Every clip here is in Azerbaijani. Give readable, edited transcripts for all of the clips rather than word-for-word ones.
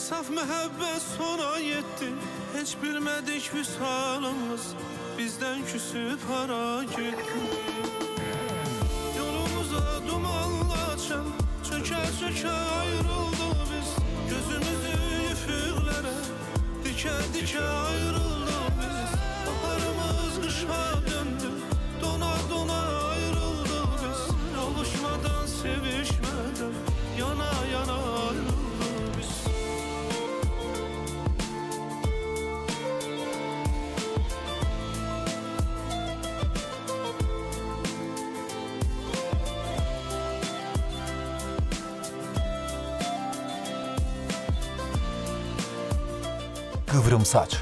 Saf məhəbbət sona yetdi, heç bilmədik vüsalımız bizdən küsüb hara getdi. Yolumuza dumanlaçan, çökə-çökə ayrıldıq biz. Gözümüzü üfüqlərə, dikə-dikə ayrıldıq biz. Baharımız qışa döndü, dona-dona ayrıldıq biz. Yoluşmadan, sevişmədən, yana-yana ayrıldıq biz. Kıvrım saç.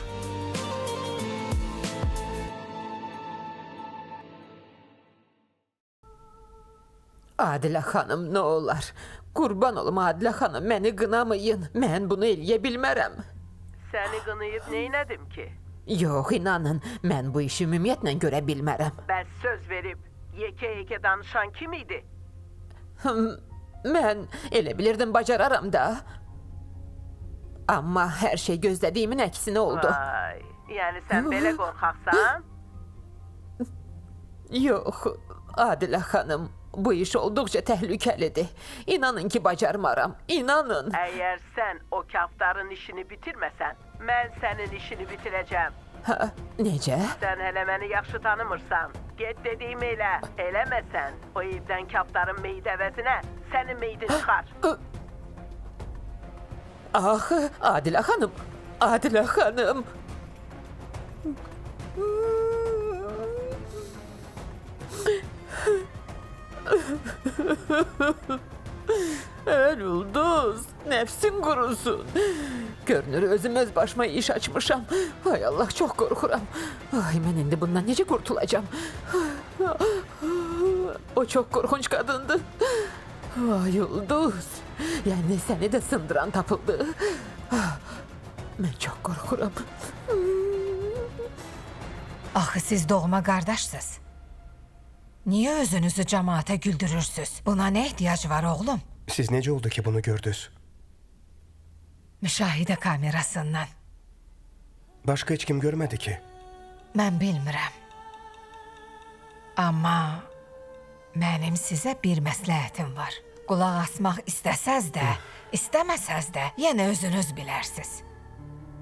Adilə xanım, nə olar? Qurban olum Adilə xanım, məni qınamayın. Mən bunu eləyə bilmərəm. Səni qınayıb neynədim ki? Yox, inanın, mən bu işi ümumiyyətlə görə bilmərəm. Bəs söz verib, yekə-yekə danışan kim idi? Mən elə bilirdim bacararam da. Amma hər şey gözlədiyimin əksinə oldu. Vay, yəni sən belə qorxaqsan? Yox, Adilə xanım, bu iş olduqca təhlükəlidir. İnanın ki, bacarmaram, inanın. Əgər sən o kaftarın işini bitirməsən, mən sənin işini bitirəcəm. Ha, necə? Sən hələ məni yaxşı tanımırsan. Get dediyimi elə, eləməsən, o evdən kaftarın meyid əvəzinə sənin meydin çıxar. Axı, Adilə xanım, Adilə xanım. Ulduz, nəfsin qurusun. Görünür, özüm öz başıma iş açmışam. Ay Allah, çox qorxuram. Ay, mən indi bundan necə qurtulacam? O çox qorxunç qadındır. Ay Ulduz, yəni səni də sındıran tapıldı. Mən çox qorxuram. Axı siz doğma qardaşsınız. Niyə özünüzü cəmaata güldürürsünüz? Buna nə ehtiyac var oğlum? Siz necə oldu ki bunu gördünüz? Müşahidə kamerasından. Başqa heç kim görmədi ki. Mən bilmirəm. Amma mənim sizə bir məsləhətim var. Qulaq asmaq istəsəz də, istəməsəz də, yenə özünüz bilərsiz.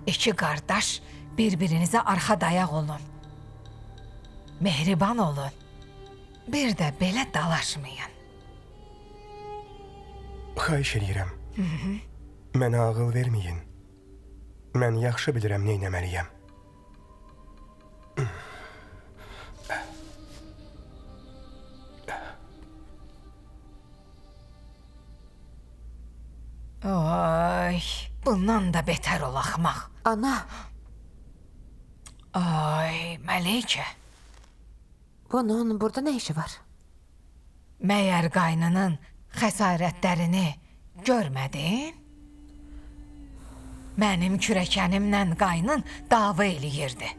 İki qardaş bir-birinizə arxa dayaq olun. Mehriban olun. Bir də belə dalaşmayın. Xahiş edirəm. Mənə ağıl verməyin. Mən yaxşı bilirəm nə etməliyəm. Ay, bundan da betər ol axmaq. Ana, Ay, Məleykə. bunun burada nə işi var? Məyər qaynının xəsarətlərini görmədin? Mənim kürəkənimlə qaynın dava eləyirdi.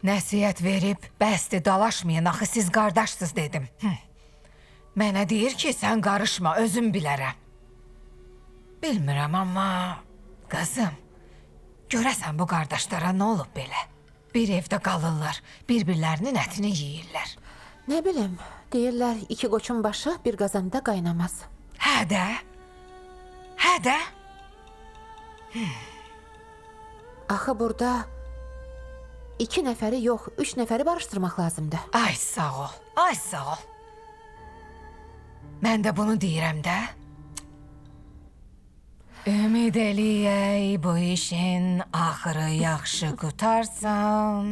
Nəsiyyət verib, bəsdir dalaşmayın, axı siz qardaşsız dedim. Mənə deyir ki, sən qarışma, özüm bilərəm. Bilmirəm, amma qızım, görəsən bu qardaşlara nə olub belə? Bir evdə qalırlar, bir-birlərinin ətini yeyirlər. Nə bilim, deyirlər iki qoçun başı bir qazanda qaynamaz. Hə də? Hə də? Axı burada iki nəfəri yox, üç nəfəri barışdırmaq lazımdır. Ay sağ ol, ay sağ ol. Mən də bunu deyirəm də. Ümid eləyək bu işin axırı yaxşı qutarsam.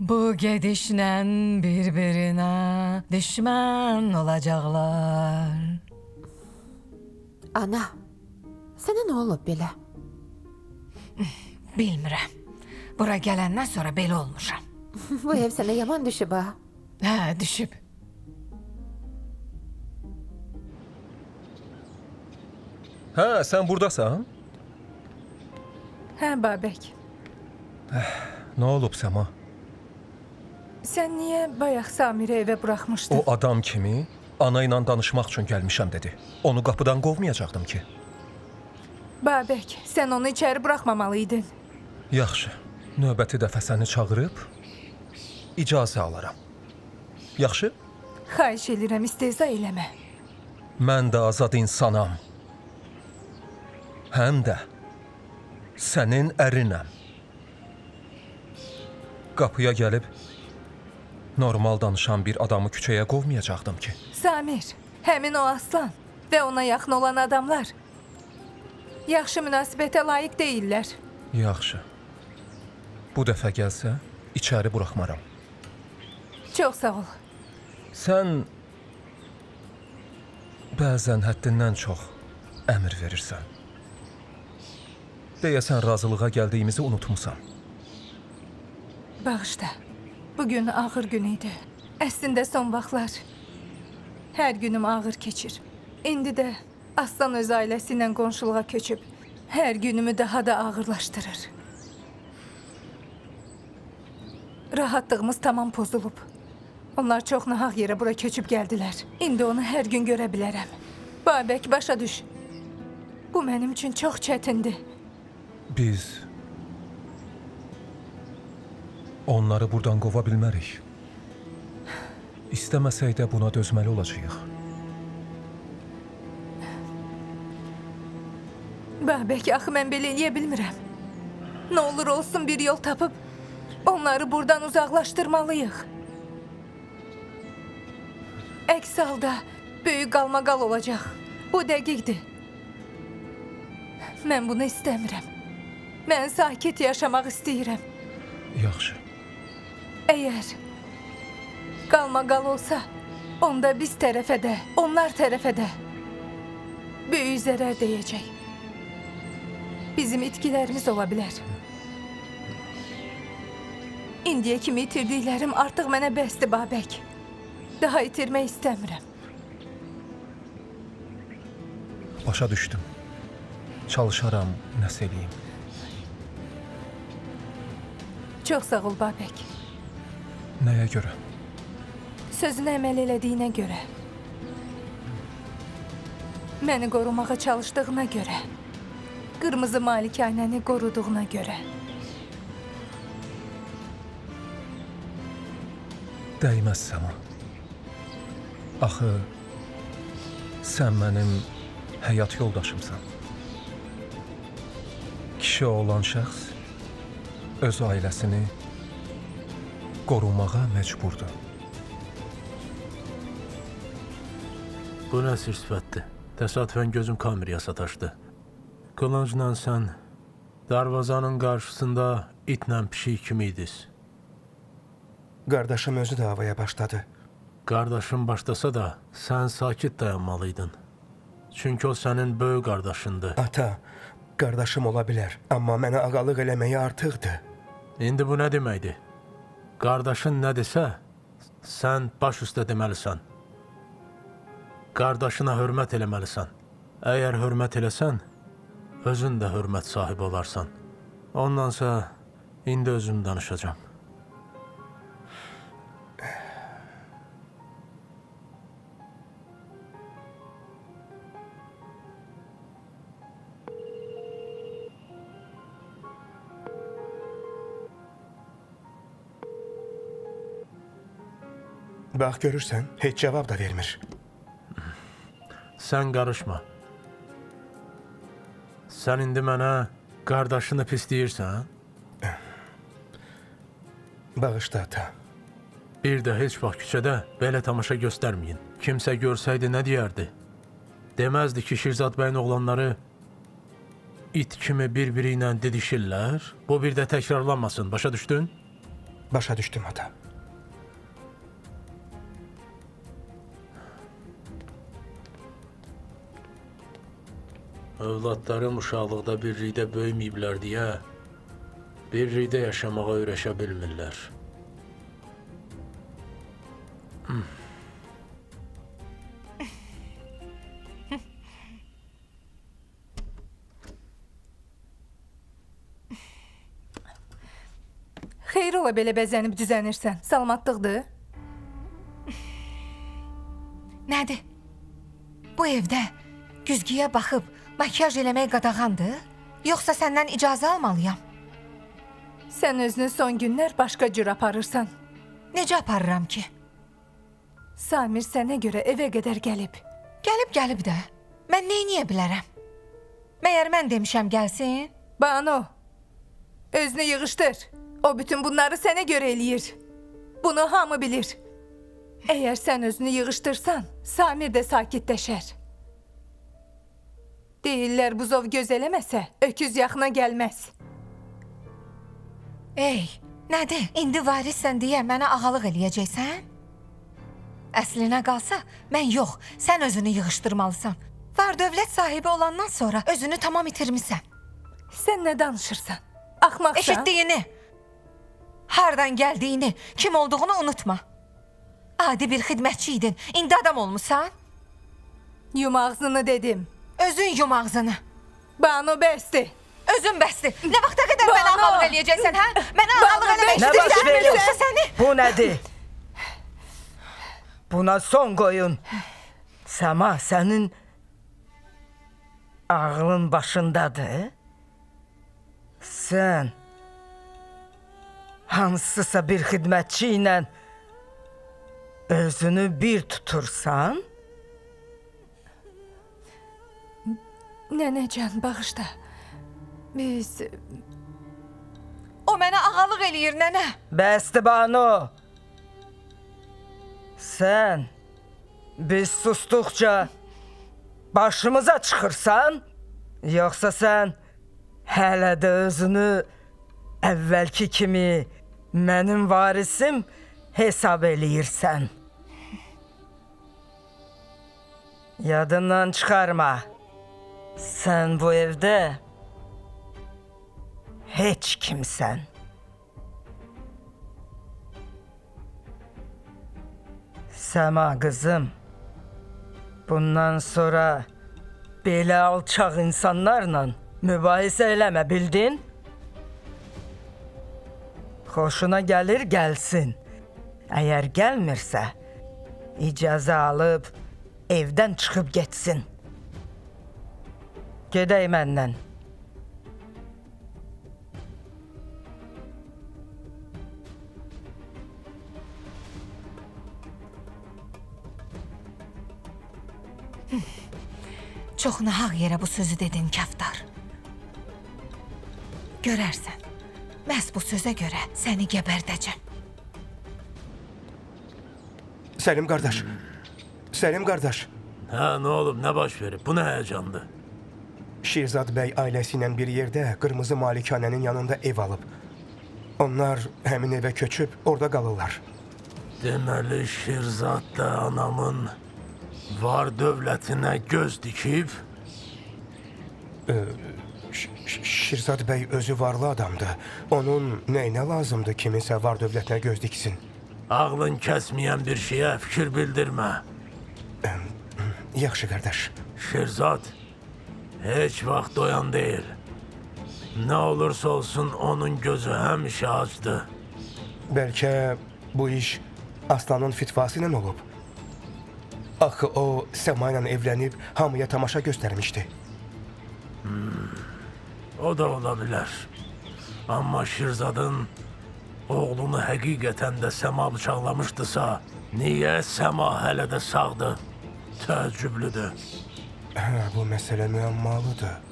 Bu gedişlə bir-birinə düşmən olacaqlar. Ana, sənə nə olub belə? Bilmirəm. Bura gələndən sonra belə olmuşam. Bu ev sənə yaman düşüb ha. Hə, düşüb. Ha, sen buradasan? Hə, Babək. Ne olub Səma? Sən niyə bayaq Samiri evə buraxmışdın? O adam kimi? ana ilə danışmaq üçün gəlmişəm dedi. Onu qapıdan qovmayacaqdım ki. Babək, sən onu içəri buraxmamalıydın. Yaxşı, növbəti dəfə səni çağırıb icazə alaram. Yaxşı? Xahiş edirəm, istehza eləmə. Mən də azad insanam. Həm də sənin ərinəm. Qapıya gəlib normal danışan bir adamı küçəyə qovmayacaqdım ki. Samir, həmin o aslan və ona yaxın olan adamlar yaxşı münasibətə layiq deyillər. Yaxşı. Bu dəfə gəlsə, içəri buraxmaram. Çox sağ ol. Sən bəzən həddindən çox əmr verirsən. Deyəsən razılığa gəldiyimizi unutmusan. Bağışla. Bugün ağır gün idi. Əslində son vaxtlar hər günüm ağır keçir. İndi də Aslan öz ailəsi ilə qonşuluğa köçüb hər günümü daha da ağırlaşdırır. Rahatlığımız tamam pozulub. Onlar çox nahaq yerə bura köçüb gəldilər. İndi onu hər gün görə bilərəm. Babək, başa düş. Bu mənim üçün çox çətindir. Biz onları buradan qova bilmərik. İstəməsək də buna dözməli olacağıq. Babək, axı mən belə eləyə bilmirəm. Nə olur olsun bir yol tapıb onları buradan uzaqlaşdırmalıyıq. Əks halda böyük qalmaqal olacaq. Bu dəqiqdir. Mən bunu istəmirəm. Mən sakit yaşamaq istəyirəm. Yaxşı. Əgər qalmaqal olsa, onda biz tərəfə də, onlar tərəfə də böyük zərər dəyəcək. Bizim itkilərimiz ola bilər. İndiyə kimi itirdiklərim artıq mənə bəsdir, Babək. Daha itirmək istəmirəm. Başa düşdüm. Çalışaram, nəsə eləyim. Çox sağ ol, Babək. Nəyə görə? Sözünə əməl elədiyinə görə. Məni qorumağa çalışdığına görə. Qırmızı malikanəni qoruduğuna görə. Dəyməz Səma. Axı, sən mənim həyat yoldaşımsan. Kişi olan şəxs öz ailəsini qorumağa məcburdur. Bu nə sir-sifətdir? Təsadüfən gözüm kameraya sataşdı. Qılıncla sən darvazanın qarşısında itlə pişik kimi idiniz. Qardaşım özü də havaya başladı. Qardaşın başlasa da sən sakit dayanmalıydın. Çünki o sənin böyük qardaşındır. Ata, qardaşım ola bilər, amma mənə ağalıq eləməyi artıqdır. İndi bu nə deməkdir? Qardaşın nə desə, sən baş üstə deməlisən. Qardaşına hörmət eləməlisən. Əgər hörmət eləsən, özün də hörmət sahibi olarsan. Ondansa indi özüm danışacağım. Bax, görürsən, heç cavab da vermir. Sən qarışma. Sən indi mənə qardaşını pisləyirsən? Bağışla, ata. Bir də heç vaxt küçədə belə tamaşa göstərməyin. Kimsə görsəydi nə deyərdi? Deməzdi ki, Şirzad bəyin oğlanları it kimi bir-biri ilə didişirlər. Bu bir də təkrarlanmasın, başa düşdün? Başa düşdüm, ata. Övladlarım uşaqlıqda birlikdə böyüməyiblər deyə birlikdə yaşamağa öyrəşə bilmirlər. Xeyr ola belə bəzənib düzənirsən. Salamatlıqdır. Nə Nədir? Bu evdə güzgüyə baxıb makyaj eləmək qadağandır? Yoxsa səndən icazə almalıyam? Sən özünü son günlər başqa cür aparırsan. Necə aparıram ki? Samir sənə görə evə qədər gəlib. Gəlib də. Mən neyniyə bilərəm? Məyər mən demişəm gəlsin? Banu, özünü yığışdır. O bütün bunları sənə görə eləyir. Bunu hamı bilir. Əgər sən özünü yığışdırsan, Samir də sakitləşər. Deyirlər buzov göz eləməsə, öküz yaxına gəlməz. Ey, nədir? İndi varissən deyə mənə ağalıq eləyəcəksən? Əslinə qalsa, mən yox, sən özünü yığışdırmalısan. Var dövlət sahibi olandan sonra özünü tamam itirmisən. Sən nə danışırsan? Axmaqsan? Eşitdiyini, hardan gəldiyini, kim olduğunu unutma. Adi bir xidmətçi idin, indi adam olmusan. Yum ağzını dedim. Özün yum ağzını. Banu bəsdir. Özün bəsdir. Nə vaxta qədər mənə Banu! ağalıq eləyəcəksən, hə? Mənə ağalıq eləmək Nə baş istəyirsən, verir? yoxsa səni? Bu nədir? Buna son qoyun. Səma, sənin ağlın başındadır. Sən hansısa bir xidmətçi ilə özünü bir tutursan, Nənəcan, bağışla. Biz... O mənə ağalıq eləyir, nənə. bəsdir Banu. Sən biz sustuqca başımıza çıxırsan, yoxsa sən hələ də özünü əvvəlki kimi mənim varisim hesab eləyirsən. Yadından çıxarma. Sən bu evdə heç kimsən. Səma qızım, bundan sonra belə alçaq insanlarla mübahisə eləmə, bildin? Xoşuna gəlir, gəlsin. Əgər gəlmirsə, icazə alıb evdən çıxıb getsin. Gedək məndən. Çox nahaq yerə bu sözü dedin, Kəftar. Görərsən, məhz bu sözə görə səni gəbərdəcəm. Səlim qardaş. Səlim qardaş. Hə, nə olub, nə baş verib? Bu nə həyəcandır? Şirzad bəy ailəsi ilə bir yerdə qırmızı malikanənin yanında ev alıb. Onlar həmin evə köçüb orada qalırlar. Deməli, Şirzad da anamın var dövlətinə göz dikib, Şirzad bəy özü varlı adamdır. Onun nəyinə lazımdır kiminsə var dövlətinə göz diksin? ağlın kəsməyən bir şeyə fikir bildirmə. Yaxşı qardaş. Şirzad heç vaxt doyan deyil. Nə olursa olsun onun gözü həmişə acdı. Bəlkə bu iş Aslanın fitvası ilə olub. Axı o Səma ilə evlənib hamıya tamaşa göstərmişdi. O da ola bilər. Amma Şirzadın oğlunu həqiqətən də Səma bıçaqlamışdısa, niyə Səma hələ də sağdır? Təəccüblüdür. Hə, bu məsələ müəmmalıdır.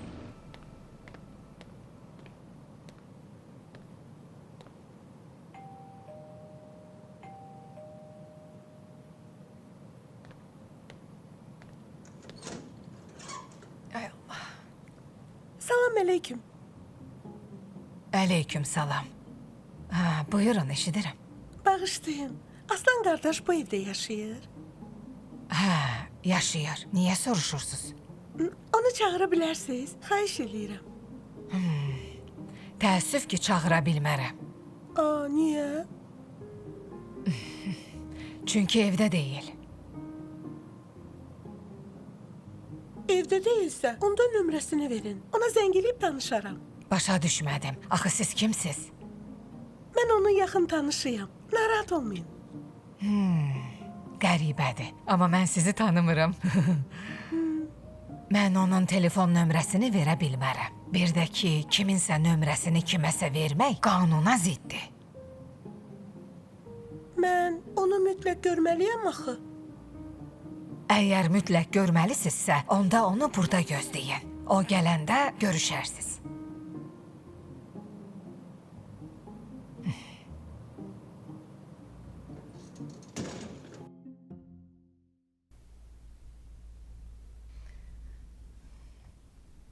Salam aleyküm. Əleyküm salam. Buyurun, eşidirəm. Bağışlayın. Aslan qardaş bu evdə yaşayır. Yaşayır. Niyə soruşursunuz? Onu çağıra bilərsiniz. Xahiş eləyirəm. Təəssüf ki, çağıra bilmərəm. Niyə? Çünki evdə deyil. Evdə deyilsə, onda nömrəsini verin. Ona zəng eləyib danışaram. Başa düşmədim. Axı siz kimsiz? Mən onun yaxın tanışıyam. Narahat olmayın. qəribədir. Amma mən sizi tanımıram. Mən onun telefon nömrəsini verə bilmərəm. Bir də ki, kiminsə nömrəsini kiməsə vermək qanuna ziddir. Mən onu mütləq görməliyəm axı. Əgər mütləq görməlisinizsə, onda onu burada gözləyin. O gələndə görüşərsiz.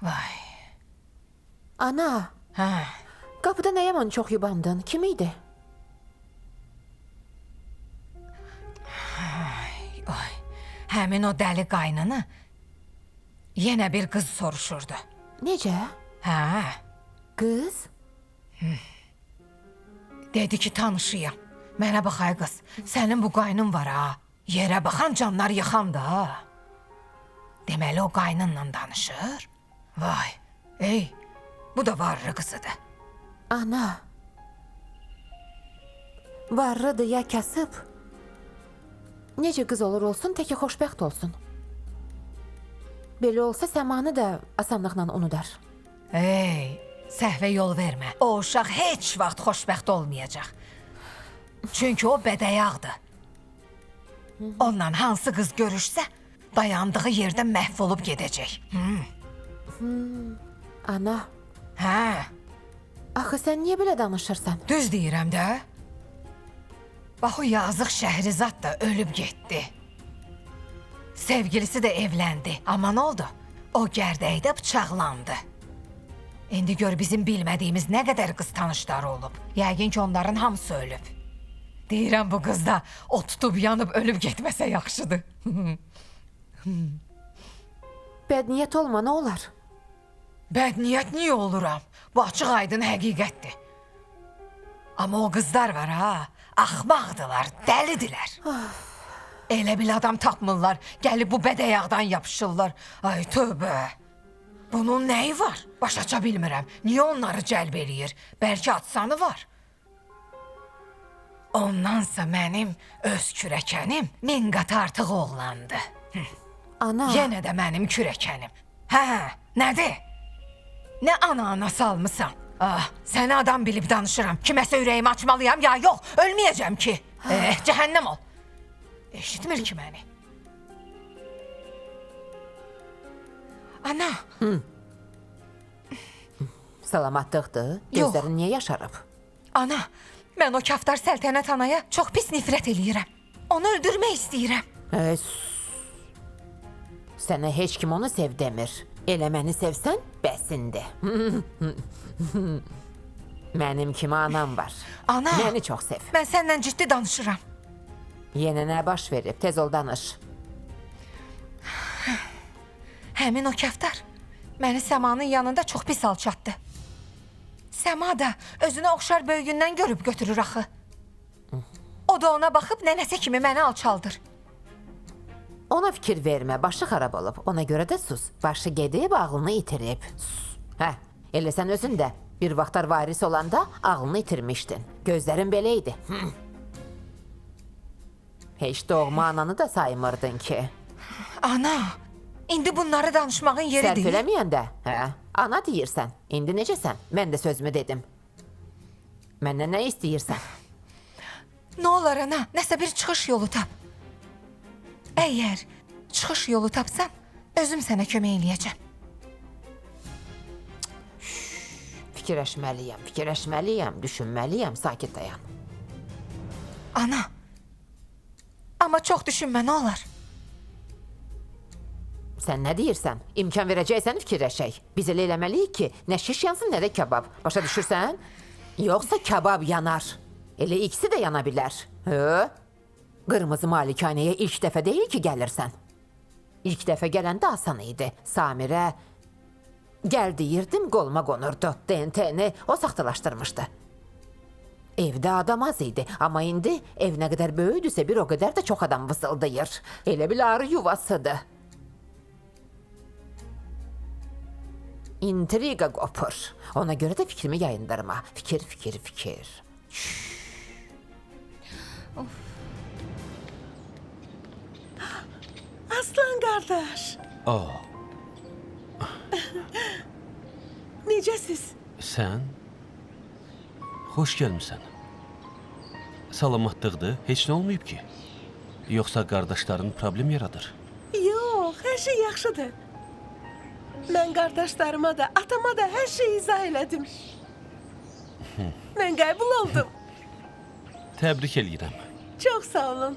Vay. Ana, Hə. qapıda nə yaman çox yubandın? Kim idi? Ay, həmin o dəli qaynını yenə bir qız soruşurdu. Necə? Hə, Qız? dedi ki tanışıyam. Mənə bax ay qız, sənin bu qaynın var ha. Yerə baxan canlar yıxan da ha. Deməli o qaynınla danışır. Vay, ey, bu da varlı qızıdır. Ana. Varlıdır ya kasıb. Necə qız olur olsun, təki xoşbəxt olsun. Belə olsa Səmanı da asanlıqla unudar. Ey, səhvə yol vermə. O uşaq heç vaxt xoşbəxt olmayacaq. Çünki o bədəyaqdır. Onunla hansı qız görüşsə, dayandığı yerdə məhv olub gedəcək. Ana, Hə, axı sən niyə belə danışırsan? düz deyirəm də. Bax o yazıq Şəhrizad da ölüb getdi. Sevgilisi də evləndi. Amma nə oldu? O gərdəkdə bıçaqlandı. İndi gör bizim bilmədiyimiz nə qədər qız tanışları olub. Yəqin ki onların hamısı ölüb. Deyirəm bu qız da o tutub yanıb ölüb getməsə yaxşıdır. Bədniyyət olma, nə olar? Bədniyyət niyə oluram? Bu açıq aydın həqiqətdir. Amma o qızlar var ha, axmaqdılar, dəlidilər. Elə bil adam tapmırlar, gəlib bu bədəyaqdan yapışırlar. Ay tövbə. Bunun nəyi var? Başaça bilmirəm. Niyə onları cəlb eləyir? Bəlkə atsanı var. Ondansa mənim öz kürəkənim min qat artıq oğlandı. Ana. Yenə də mənim kürəkənim. Hə, nədir? Nə ana salmısan? Ah, səni adam bilib danışıram. Kiməsə ürəyimi açmalıyam ya yox, ölməyəcəm ki. Cəhənnəm ol. Eşitmir ki məni. Ana. Salamatlıqdır. Yox. Gözlərin niyə yaşarıb? Ana, mən o kaftar Səltənət anaya çox pis nifrət eləyirəm. Onu öldürmək istəyirəm. Sənə heç kim onu sev demir. Elə məni sevsən, bəsindir. Mənim kimi anam var. Ana. Məni çox sev. Mən səndən ciddi danışıram. Yenə nə baş verib? Tez ol danış. Həmin o kaftar məni Səmanın yanında çox pis alçatdı. Səma da özünə oxşar böyüyündən görüb götürür axı. O da ona baxıb nənəsi kimi məni alçaldır. Ona fikir vermə, başı xarab olub. Ona görə də sus. Başı gedib, ağlını itirib. Sus. Hə, elə sən özün də bir vaxtlar varis olanda ağlını itirmişdin. Gözlərin belə idi. Heç doğma ananı da saymırdın ki. Ana, indi bunları danışmağın yeri Sərf deyil. eləməyəndə, hə, ana deyirsən. İndi necəsən? Mən də sözümü dedim. Məndən nə istəyirsən? Nə olar ana, nəsə bir çıxış yolu tap. Əgər çıxış yolu tapsam, özüm sənə kömək eləyəcəm. Fikirləşməliyəm, düşünməliyəm, sakit dayan. Ana, amma çox düşünmə, nə olar? Sən nə deyirsən? İmkan verəcəksən fikirləşək. Biz elə eləməliyik ki, nə şiş yansın, nə də kabab. Başa düşürsən? Yoxsa kabab yanar. Elə ikisi də yana bilər. Hə? Qırmızı malikanəyə ilk dəfə deyil ki, gəlirsən. İlk dəfə gələndə asan idi. Samirə gəl deyirdim, qoluma qonurdu. DNT-ni o saxtalaşdırmışdı. Evdə adam az idi, amma indi ev nə qədər böyüdüsə bir o qədər də çox adam vızıldayır. Elə bil arı yuvasıdır. İntriqa qopur. Ona görə də fikrimi yayındırma. Fikir. qardaş. Aa, Necəsiz? sən? Xoş gəlmisən. Salamatlıqdır, heç nə olmayıb ki. Yoxsa qardaşların problem yaradır. Yox, hər şey yaxşıdır. Mən qardaşlarıma da, atama da hər şeyi izah elədim. Mən qəbul oldum. Təbrik eləyirəm. Çox sağ olun.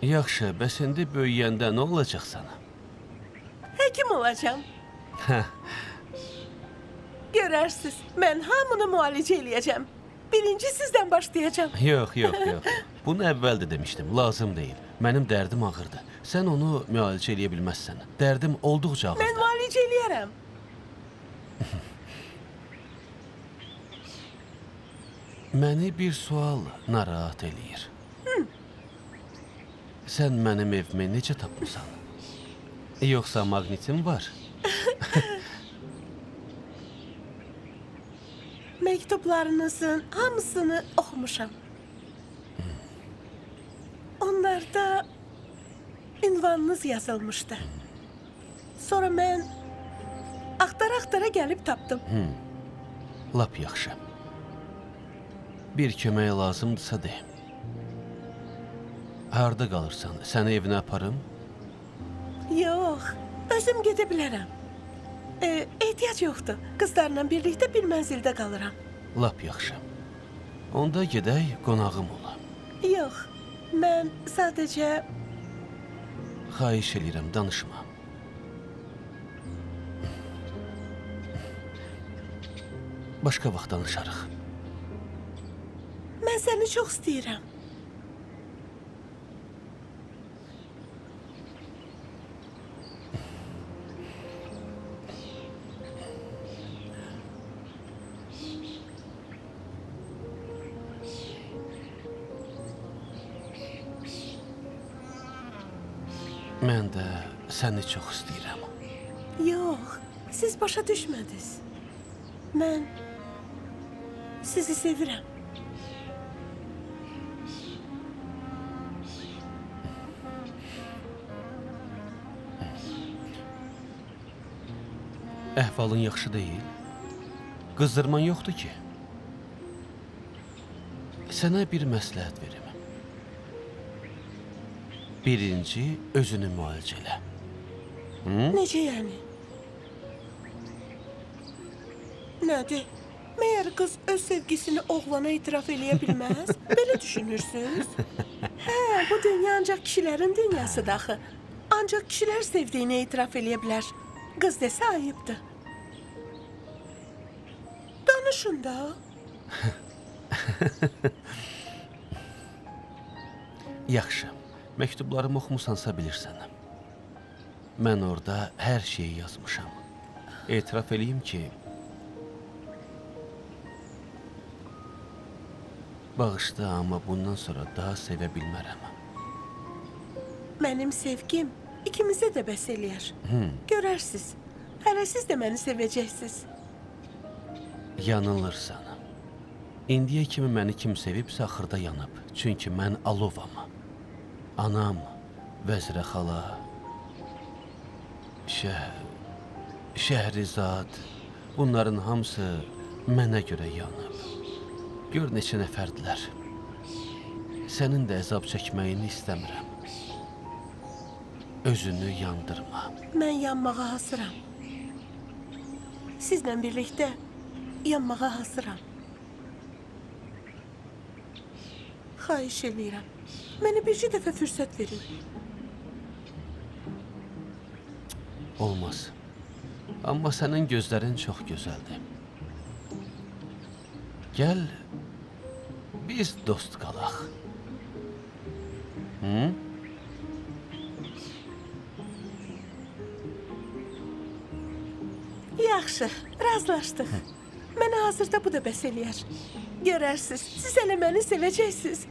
Yaxşı, bəs indi böyüyəndə nə olacaq sana? Həkim olacağam. Hə, Görərsiniz, mən hamını müalicə eləyəcəm. Birinci sizdən başlayacağım. yox. Bunu əvvəl də demişdim, lazım deyil. Mənim dərdim ağırdır. Sən onu müalicə eləyə bilməzsən. Dərdim olduqca ağırdır. Mən müalicə eləyərəm. Məni bir sual narahat eləyir. Sən mənim evimi necə tapmısan? Yoxsa maqnitin var? Məktublarınızın hamısını oxumuşam. Onlarda ünvanınız yazılmışdı. Sonra mən axtara-axtara gəlib tapdım. Lap yaxşı. Bir kömək lazımdırsa de. Harda qalırsan? Səni evinə aparım? Yox, özüm gedə bilərəm. Ehtiyac yoxdur. Qızlarla birlikdə bir mənzildə qalıram. Lap yaxşı. Onda gedək, qonağım ola. Yox, mən sadəcə Xahiş eləyirəm, danışma. Başqa vaxt danışarıq. mən səni çox istəyirəm. Mən də səni çox istəyirəm. Yox, siz başa düşmədiniz. Mən sizi sevirəm. Əhvalın yaxşı deyil. Qızdırman yoxdur ki. Sənə bir məsləhət verim. Birinci, özünü müalicə elə. Necə yəni? Nədir? Məyər qız öz sevgisini oğlana etiraf eləyə bilməz? Belə düşünürsünüz? Hə, bu dünya ancaq kişilərin dünyasıdır axı. Ancaq kişilər sevdiyini etiraf eləyə bilər. Qız desə ayıbdır. Danışın da. Yaxşı. Məktublarımı oxumusansa bilirsən. Mən orada hər şeyi yazmışam. Etiraf eləyim ki, bağışla, amma bundan sonra daha sevə bilmərəm. Mənim sevgim ikimizə də bəs eləyər. Görərsiniz, hələ siz də məni sevəcəksiniz. Yanılırsan. İndiyə kimi məni kim sevibsə axırda yanıb. Çünki mən alovam. Anam, Vəzirə xala, Şəhrizad, bunların hamısı mənə görə yanıb. Gör neçə nəfərdilər. Sənin də əzab çəkməyini istəmirəm. Özünü yandırma. Mən yanmağa hazıram. Sizlə birlikdə yanmağa hazıram. Xahiş eləyirəm. Mənə bircə dəfə fürsət verin. Olmaz. Amma sənin gözlərin çox gözəldir. Gəl, biz dost qalaq. Yaxşı, razılaşdıq. Mənə hazırda bu da bəs eləyər. Görərsiniz, siz hələ məni sevəcəksiniz.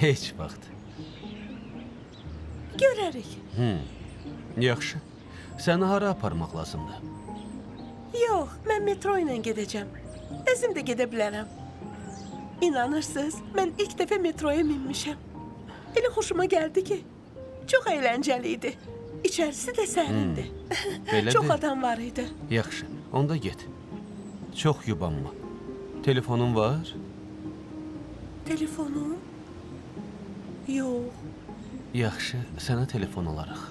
Heç vaxt. Görərik. Yaxşı. Səni hara aparmaq lazımdır? Yox, mən metro ilə gedəcəm. Özüm də gedə bilərəm. İnanırsınız, mən ilk dəfə metroya minmişəm. Elə xoşuma gəldi ki, Çox əyləncəli idi. İçərisi də sərindi. Belədir. Çox adam var idi. Yaxşı, onda get. Çox yubanma. Telefonun var? Telefonum? Yox. Yaxşı, sənə telefon alarıq.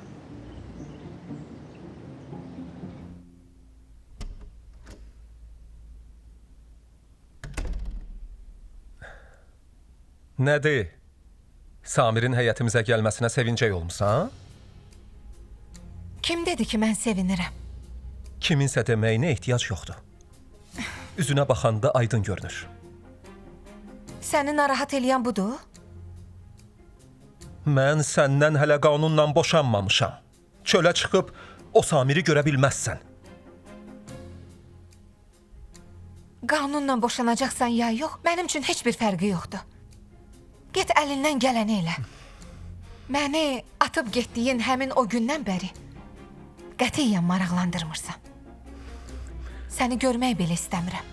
Nədir? Samirin həyətimizə gəlməsinə sevincək olmusan? Kim dedi ki, mən sevinirəm? Kiminsə deməyinə ehtiyac yoxdur. Üzünə baxanda aydın görünür. Səni narahat eləyən budur? Mən səndən hələ qanunla boşanmamışam. Çölə çıxıb o Samiri görə bilməzsən. Qanunla boşanacaqsan ya yox, mənim üçün heç bir fərqi yoxdur. Get əlindən gələni elə. Məni atıb getdiyin həmin o gündən bəri qətiyyən maraqlandırmırsan. Səni görmək belə istəmirəm.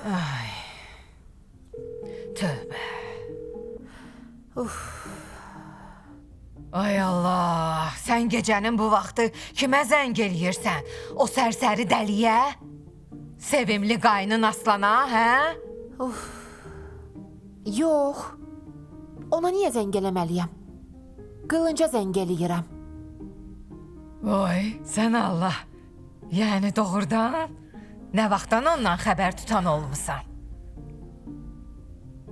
Ay. Tövbə. Ay Allah, sən gecənin bu vaxtı kimə zəng eləyirsən? O sərsəri dəliyə? Sevimli qaynın Aslana, hə? Yox. Ona niyə zəng eləməliyəm? Qılınca zəng eləyirəm. Oy, sən Allah. Yəni doğrudan nə vaxtdan ondan xəbər tutan olmusan?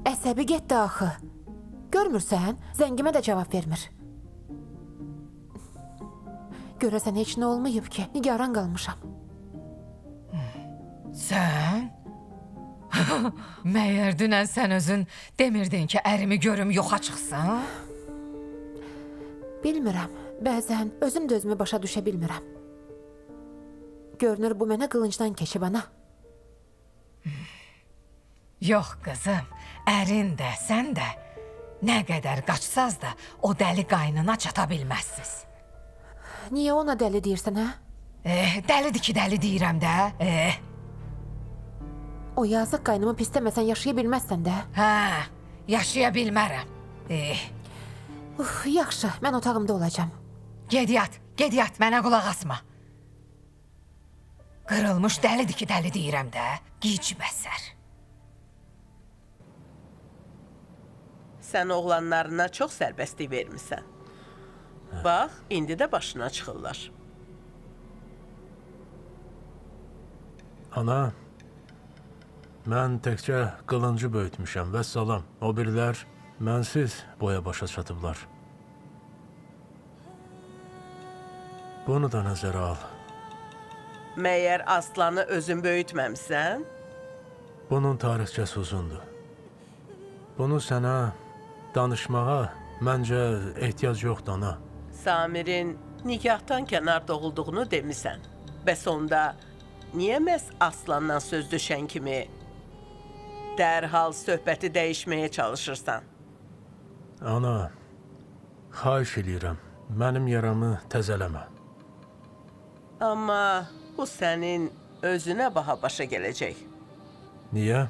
Əsəbi getdi axı. Görmürsən, zəngimə də cavab vermir. Görəsən heç nə olmayıb ki, nigaran qalmışam. Sən? Məyər dünən sən özün demirdin ki, ərimi görüm yoxa çıxsın? Bilmirəm, bəzən özüm də özümü başa düşə bilmirəm. Görünür bu mənə qılıncdan keçib ana. Yox qızım, ərin də, sən də nə qədər qaçsaz da o dəli qaynına çata bilməzsiniz. Niyə ona dəli deyirsən, hə? Dəlidir ki, dəli deyirəm də. O yazıq qaynımı pisləməsən yaşaya bilməzsən də. Hə, yaşaya bilmərəm. Yaxşı, mən otağımda olacağam. Ged yat, mənə qulaq asma. Qırılmış dəlidir ki, dəli deyirəm də. Gicbəsər. Sən oğlanlarına çox sərbəstlik vermisən. Bax, indi də başına çıxırlar. Ana, mən təkcə qılıncı böyütmüşəm, vəssalam. O birilər mənsiz boya başa çatıblar. Bunu da nəzərə al. Məyər Aslanı özün böyütməmsən? Bunun tarixçəsi uzundur. Bunu sənə danışmağa məncə ehtiyac yoxdur, ana. Samirin nikahdan kənar doğulduğunu demisən. Bəs onda niyə məhz Aslandan söz düşən kimi dərhal söhbəti dəyişməyə çalışırsan? Ana, xahiş eləyirəm, mənim yaramı təzələmə. Amma bu sənin özünə baha başa gələcək. Niyə?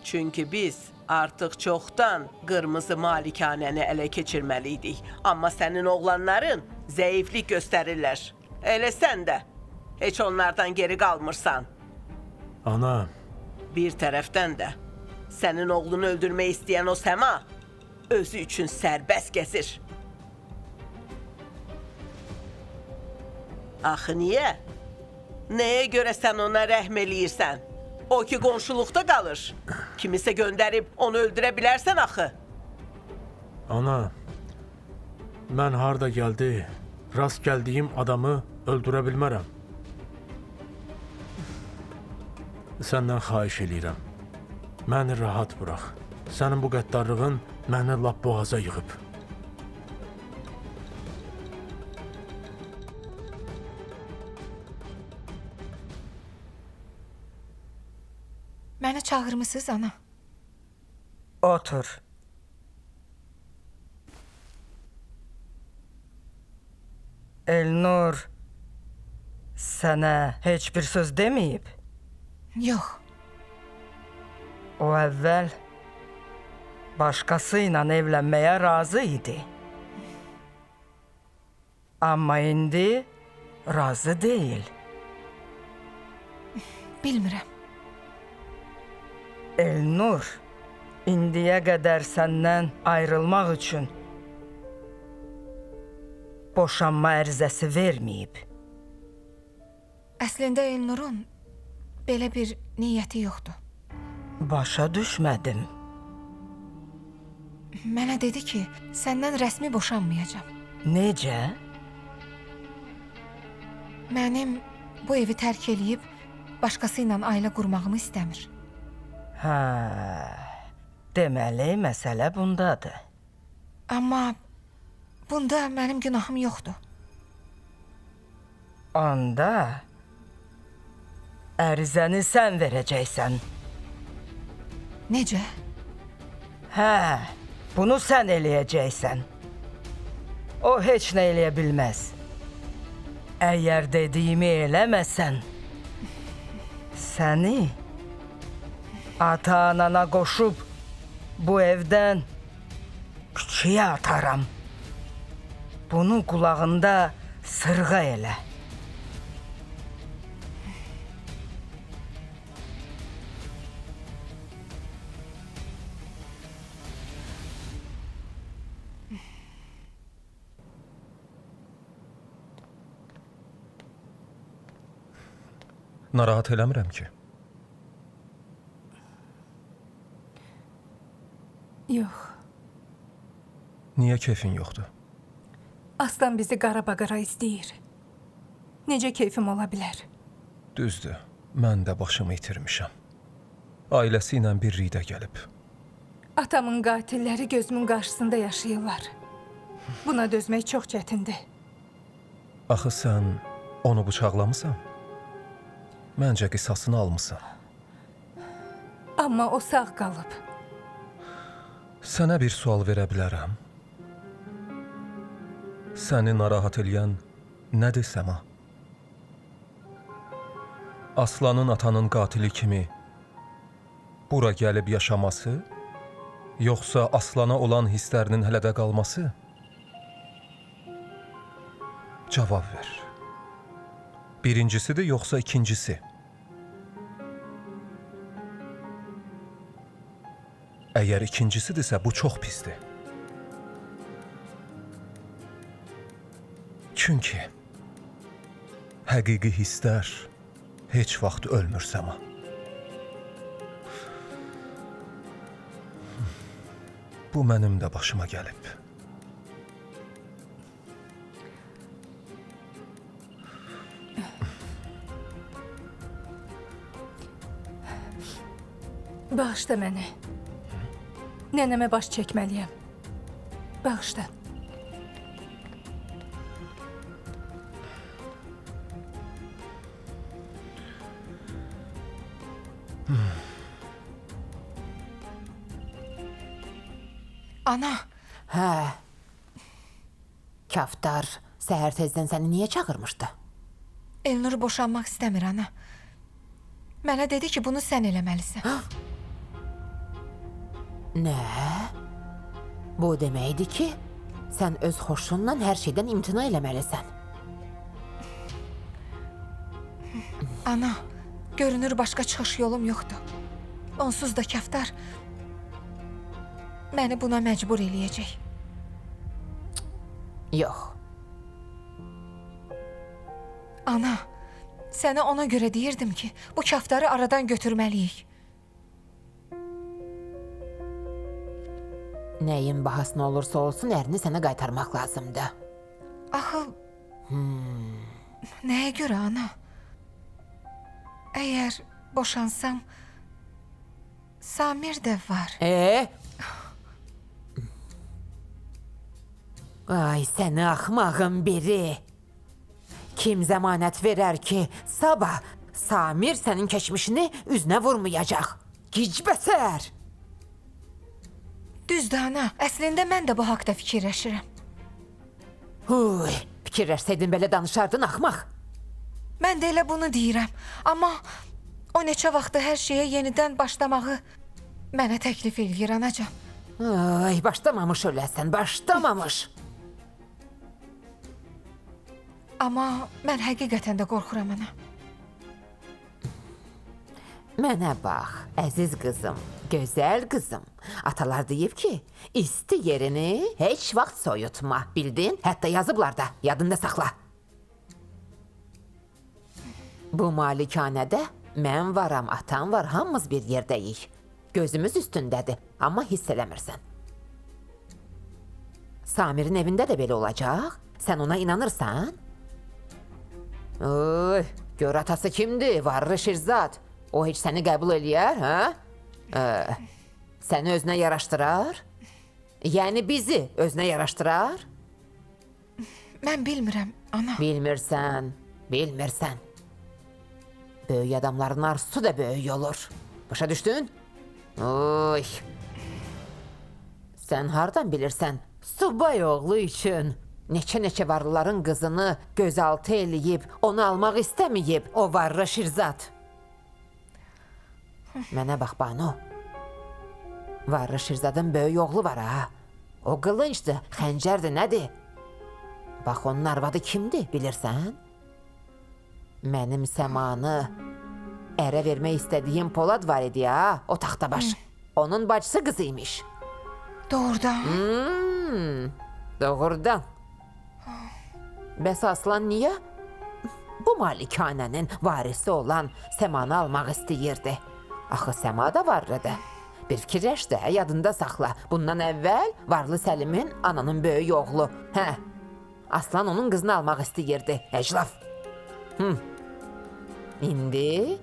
Çünki biz artıq çoxdan qırmızı malikanəni ələ keçirməliydik. Amma sənin oğlanların zəiflik göstərirlər. Elə sən də heç onlardan geri qalmırsan. Ana, Bir tərəfdən də sənin oğlunu öldürmək istəyən o Səma özü üçün sərbəst gəzir. Axı niyə? Nəyə görə sən ona rəhm eləyirsən? O ki qonşuluqda qalır. Kimisə göndərib onu öldürə bilərsən axı. ana, mən harda gəldi, rast gəldiyim adamı öldürə bilmərəm. Səndən xahiş eləyirəm. Məni rahat burax. Sənin bu qəddarlığın məni lap boğaza yığıb. Məni çağırmısınız, ana? Otur. Elnur sənə heç bir söz deməyib? Yox. O əvvəl başqası ilə evlənməyə razı idi. Amma indi razı deyil. Bilmirəm. Elnur, indiyə qədər səndən ayrılmaq üçün boşanma ərizəsi verməyib. Əslində Elnurun belə bir niyyəti yoxdur. Başa düşmədim. Mənə dedi ki, səndən rəsmi boşanmayacağam. Necə? Mənim bu evi tərk eləyib başqası ilə ailə qurmağımı istəmir. Hə, deməli məsələ bundadır. Amma bunda mənim günahım yoxdur. Onda ərizəni sən verəcəksən. Necə? Hə, bunu sən eləyəcəksən. O heç nə eləyə bilməz. Əgər dediyimi eləməsən, səni ata-anana qoşub bu evdən küçüyə ataram. Bunu qulağında sırğa elə. Narahat eləmirəm ki. Yox. Niyə keyfin yoxdur? Aslan bizi qarabaqara istəyir. Necə keyfim ola bilər? Düzdür, mən də başımı itirmişəm. Ailəsi ilə bir ridə gəlib. Atamın qatilləri gözümün qarşısında yaşayırlar. Buna dözmək çox çətindir. Axı sən onu bıçaqlamısan? Məncə qisasını almısan. Amma o sağ qalıb. Sənə bir sual verə bilərəm. Səni narahat eləyən nədir Səma? Aslanın atanın qatili kimi bura gəlib yaşaması, yoxsa Aslana olan hisslərinin hələ də qalması? Cavab ver. Birincisidir, yoxsa ikincisi? Əgər ikincisidirsə, bu çox pisdir. Çünki həqiqi hisslər heç vaxt ölmür Səma. Bu mənim də başıma gəlib. Bağışla məni. Nənəmə baş çəkməliyəm. Bağışla. Ana, Hə. Kaftar səhər tezdən səni niyə çağırmışdı? Elnur boşanmaq istəmir ana. Mənə dedi ki, bunu sən eləməlisən. Nə? Bu deməkdir ki, sən öz xoşunla hər şeydən imtina eləməlisən. Ana, görünür başqa çıxış yolum yoxdur. Onsuz da Kaftar məni buna məcbur eləyəcək. Yox. Ana, sənə ona görə deyirdim ki, bu Kaftarı aradan götürməliyik. Nəyin bahasına olursa olsun ərini sənə qaytarmaq lazımdır. Axı... Nəyə görə ana? Əgər boşansam, Samir də var. Ay səni axmağın biri. Kim zəmanət verər ki, sabah Samir sənin keçmişini üzünə vurmayacaq. Gicbəsər! Düzdür ana, əslində mən də bu haqda fikirləşirəm. Huy, fikirləşsəydin belə danışardın axmaq. Mən də elə bunu deyirəm. Amma o neçə vaxtı hər şeyə yenidən başlamağı Mənə təklif eləyir anacan. Ay, başlamamış öləsən, başlamamış. Amma mən həqiqətən də qorxuram ana. Mənə bax, əziz qızım, gözəl qızım. Atalar deyib ki, isti yerini heç vaxt soyutma, bildin? Hətta yazıblar da, yadında saxla. Bu malikanədə mən varam, atam var, hamımız bir yerdəyik. Gözümüz üstündədir, amma hiss eləmirsən. Samirin evində də belə olacaq. Sən ona inanırsan? Oy, gör atası kimdir? Varlı Şirzad. O heç səni qəbul eləyər, hə? Səni özünə yaraşdırar? Yəni bizi özünə yaraşdırar? Mən bilmirəm ana. Bilmirsən, bilmirsən. Böyük adamların arzusu da böyük olur. Başa düşdün? Oy. Sən hardan bilirsən? Subay oğlu üçün neçə varlıların qızını gözaltı eləyib, onu almaq istəməyib o varlı Şirzad. Mənə bax Banu. Varlı Şirzadın böyük oğlu var ha. O qılıncdır, xəncərdir, nədir? Bax onun arvadı kimdir, bilirsən? Mənim Səmanı ərə vermək istədiyim Polad var idi ha, o taxtabaş. Onun bacısı qızıymış. Doğrudan. Doğrudan. Bəs Aslan niyə? Bu malikanənin varisi olan Səmanı almaq istəyirdi. Axı Səma da varlıdır. Bir fikirləş də, yadında saxla. Bundan əvvəl Varlı Səlimin ananın böyük oğlu. Hə, Aslan onun qızını almaq istəyirdi. Əclaf. İndi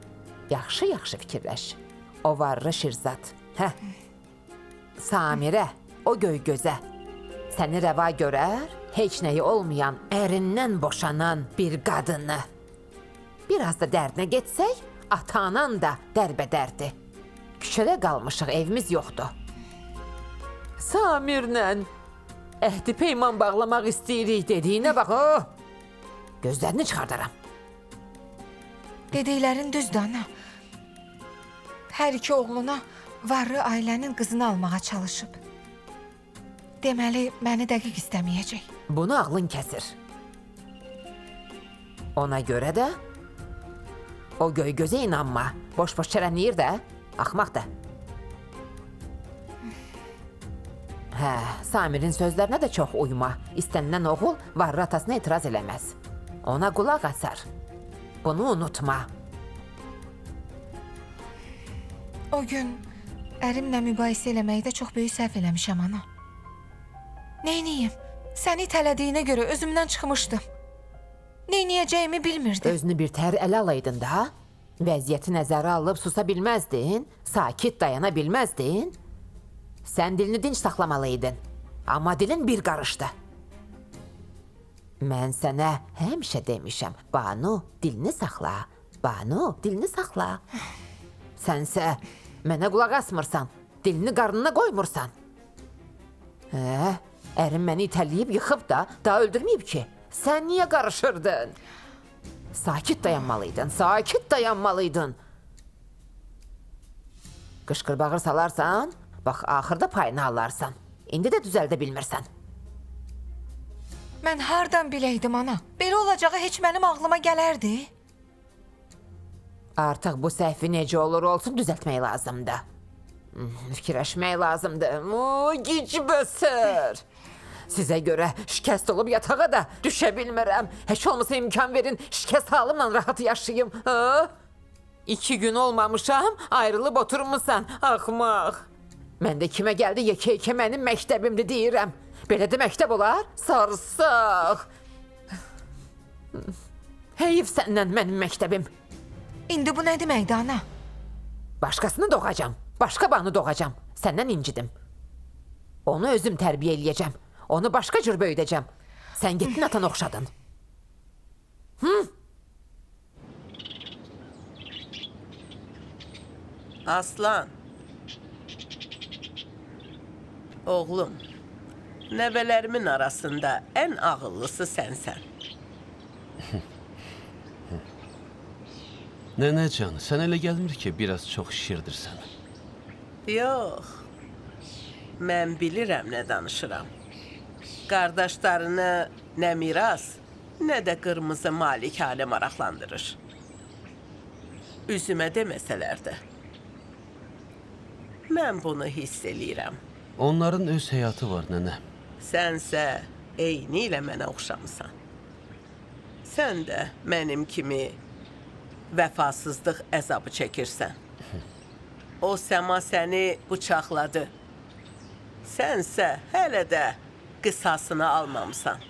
yaxşı fikirləş. O Varlı Şirzad. Hə. Samirə, o göy gözə. Səni rəva görər, heç nəyi olmayan, ərindən boşanan bir qadını. Biraz da dərdinə getsək, ata-anan da dərbədərdi. Küçədə qalmışıq, evimiz yoxdur. Samirlə əhdi peyman bağlamaq istəyirik dediyinə bax, gözlərini çıxardaram. Dediklərin düzdür ana. Hər iki oğluna varlı ailənin qızını almağa çalışıb. Deməli, məni dəqiq istəməyəcək. Bunu ağlın kəsir. Ona görə də o göy gözə inanma. Boş-boş çərənləyir də, axmaq da. Hə, Samirin sözlərinə də çox uyma. İstənilən oğul varlı atasına etiraz eləməz. Ona qulaq asar. Bunu unutma. O gün ərimlə mübahisə eləməkdə çox böyük səhv eləmişəm ana. Neyniyim? Səni itələdiyinə görə özümdən çıxmışdım. Neyniyəcəyimi bilmirdim. Özünü bir tər ələ alaydın da. Vəziyyəti nəzərə alıb susa bilməzdin. Sakit dayana bilməzdin. Sən dilini dinc saxlamalıydın. Amma dilin bir qarışdı. Mən sənə həmişə demişəm. Banu, dilini saxla. Banu, dilini saxla. Sənsə mənə qulaq asmırsan. Dilini qarnına qoymursan. Ərim məni itələyib yıxıb da, daha öldürməyib ki. Sən niyə qarışırdın? Sakit dayanmalıydın, sakit dayanmalıydın. Qışqır bağır salarsan, bax, axırda payını alarsan. İndi də düzəldə bilmirsən. Mən hardan biləydim ana? Belə olacağı heç mənim ağlıma gələrdi. Artıq bu səhvi necə olur olsun düzəltmək lazımdır. Fikirləşmək lazımdır. Gic bəsər. Sizə görə şikəst olub yatağa da düşə bilmirəm. Heç olmasa imkan verin, şikəst halımla rahat yaşayayım. 2 gün olmamışam, ayrılıb oturmuşsan, axmaq. Mən də kimə gəldi yekə-yekə mənim məktəbimdir deyirəm. Belə də məktəb olar? Sarsaq. Heyif səndən mənim məktəbim. İndi bu nə deməkdir ana? Başqasını doğacam, başqa Banu doğacam. Səndən incidim. Onu özüm tərbiyə eləyəcəm. Onu başqa cür böyüdəcəm. Sən getdin atan oxşadın. Aslan. Oğlum, nəvələrimin arasında ən ağıllısı sənsən. Nənəcan, sən elə gəlmir ki, biraz çox şişirdirsən. Yox. Mən bilirəm nə danışıram. Qardaşlarını nə miras, nə də qırmızı malikanə maraqlandırır. Üzümə deməsələr də. Mən bunu hiss eləyirəm. Onların öz həyatı var, nənə. Sənsə eyni ilə mənə oxşamısan. Sən də mənim kimi vəfasızlıq əzabı çəkirsən. O Səma səni bıçaqladı. Sənsə hələ də qisasını almamısan.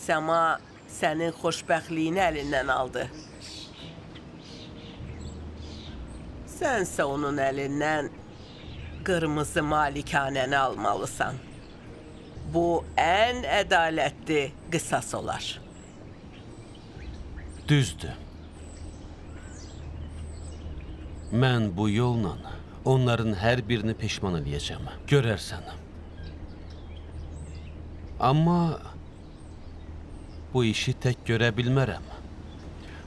Səma sənin xoşbəxtliyini əlindən aldı. Sənsə onun əlindən qırmızı malikanəni almalısan. Bu ən ədalətli qisas olar. Düzdür. Mən bu yolla onların hər birini peşman eləyəcəm. Görərsən. Amma bu işi tək görə bilmərəm.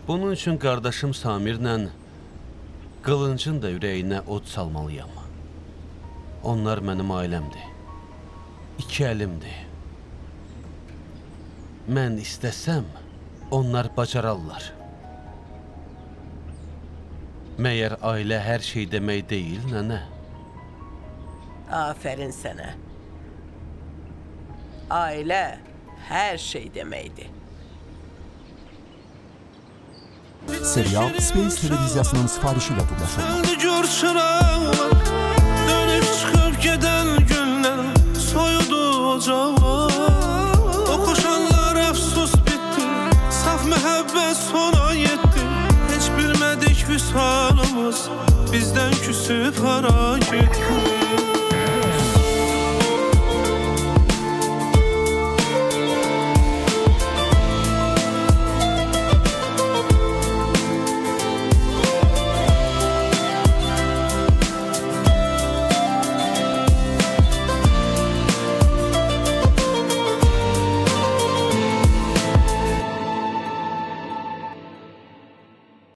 Bunun üçün qardaşım Samirlə qılıncın da ürəyinə od salmalıyam. Onlar mənim ailəmdir. İki əlimdir. Mən istəsəm, onlar bacararlar. Məyər ailə hər şey demək deyil, nənə? Afərin sənə. Ailə hər şey deməkdir. Serial Space televiziyasının sifarişi ilə birləşir. Əldə gör çıraqlar, dönüb çıxıb gedən günlər, soyudu ocaqlar. O koşanlar əfsus bitdi, saf məhəbbət sona yetdi. Heç bilmədik vüsalımız, bizdən küsüb hara getdi.